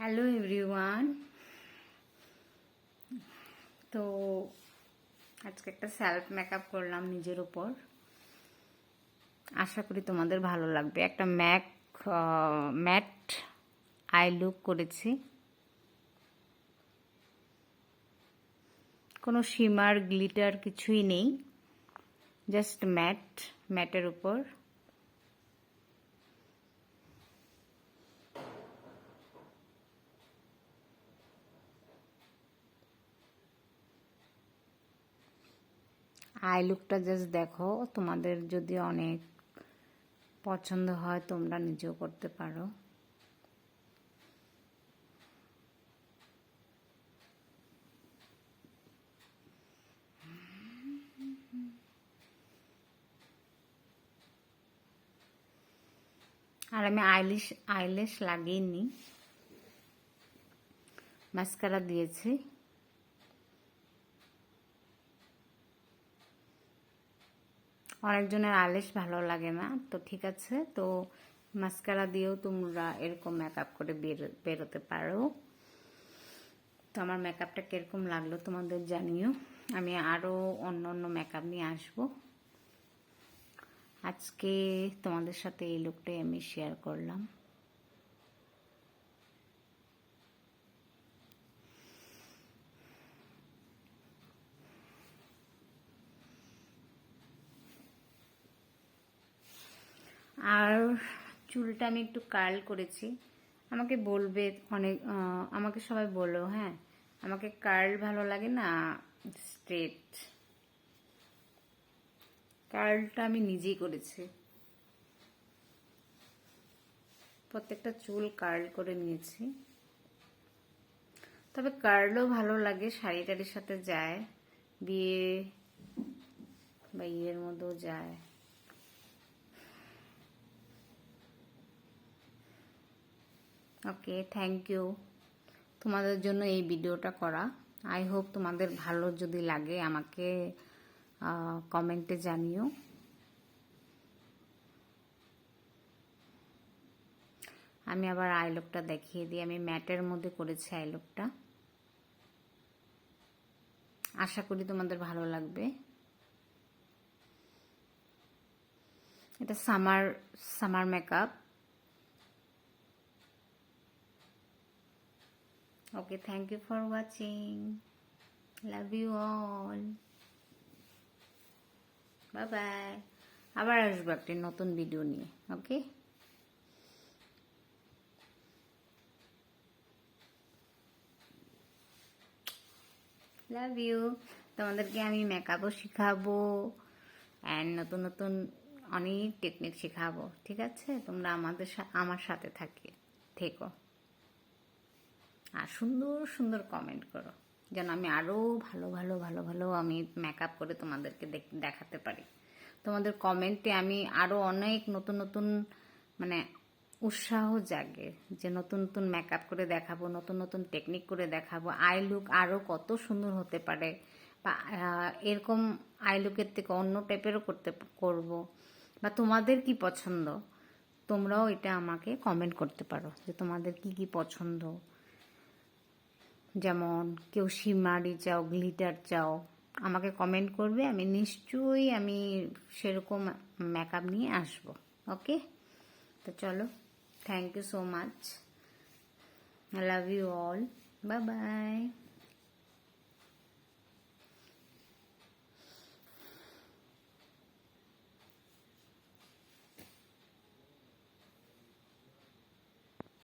Hello everyone. তো আজকে একটা সেলফ মেকআপ করলাম নিজের উপর। আশা করি তোমাদের ভালো লাগবে। একটা ম্যাট আই লুক করেছি। কোনো শিমার গ্লিটার কিছুই নেই, জাস্ট ম্যাটের উপর। আই লুকটা জাস্ট দেখো, তোমাদের যদি অনেক পছন্দ হয় তোমরা নিজেও করতে পারো। আর আমি আইল্যাশ লাগিয়েনি, মাস্কারা দিয়েছি। অনেকজনের আইল্যাশ ভালো লাগে না, তো ঠিক আছে, তো মাস্কারা দিয়েও তোমরা এরকম মেকআপ করে বেরোতে পারো। তো আমার মেকআপটা কীরকম লাগলো তোমাদের জানিও। আমি আরও অন্য অন্য মেকআপ নিয়ে আসবো। আজকে তোমাদের সাথে এই লুকটাই আমি শেয়ার করলাম। আর চুলটা আমি একটু কার্ল করেছি। আমাকে বলবে আমাকে সবাই বলো, হ্যাঁ আমাকে কার্ল ভালো লাগে না স্ট্রেট। কার্লটা আমি নিজেই করেছি, প্রত্যেকটা চুল কার্ল করে নিয়েছি। তবে কার্লও ভালো লাগে, শাড়ি টাড়ির সাথে যায়, বিয়ে বা ইয়ের মধ্যেও যায়। ওকে, থ্যাংক ইউ তোমাদের জন্য এই ভিডিওটা করা। আই হোপ তোমাদের ভালো যদি লাগে আমাকে কমেন্টে জানিও। আমি আবার আই লুকটা দেখিয়ে দিই। আমি ম্যাটের মধ্যে করেছি আই লুকটা। আশা করি তোমাদের ভালো লাগবে। এটা summer makeup. Okay, thank you for watching. Love you all. Bye bye. আবার আসবো একটা নতুন ভিডিও নিয়ে। Okay, love you. তোমাদেরকে আমি মেকআপও শিখাবো অ্যান্ড নতুন নতুন অনেক টেকনিক শেখাবো। ঠিক আছে, তোমরা আমার সাথে থেকো আর সুন্দর সুন্দর কমেন্ট করো, যেন আমি আরও ভালো ভালো ভালো ভালো আমি মেকআপ করে তোমাদেরকে দেখাতে পারি। তোমাদের কমেন্টে আমি আরও অনেক নতুন নতুন মানে উৎসাহ জাগে যে নতুন নতুন মেকআপ করে দেখাবো, নতুন নতুন টেকনিক করে দেখাবো। আই লুক আরও কত সুন্দর হতে পারে, বা এরকম আই লুকের থেকে অন্য টাইপেরও করব, বা তোমাদের কি পছন্দ তোমরাও এটা আমাকে কমেন্ট করতে পারো যে তোমাদের কি কি পছন্দ। যেমন কেউ শিমারি চাও, গ্লিটার চাও, আমাকে কমেন্ট করবে, আমি নিশ্চয়ই সেরকম মেকআপ নিয়ে আসবো। ওকে, তো চলো, thank you so much. I love you all. Bye bye.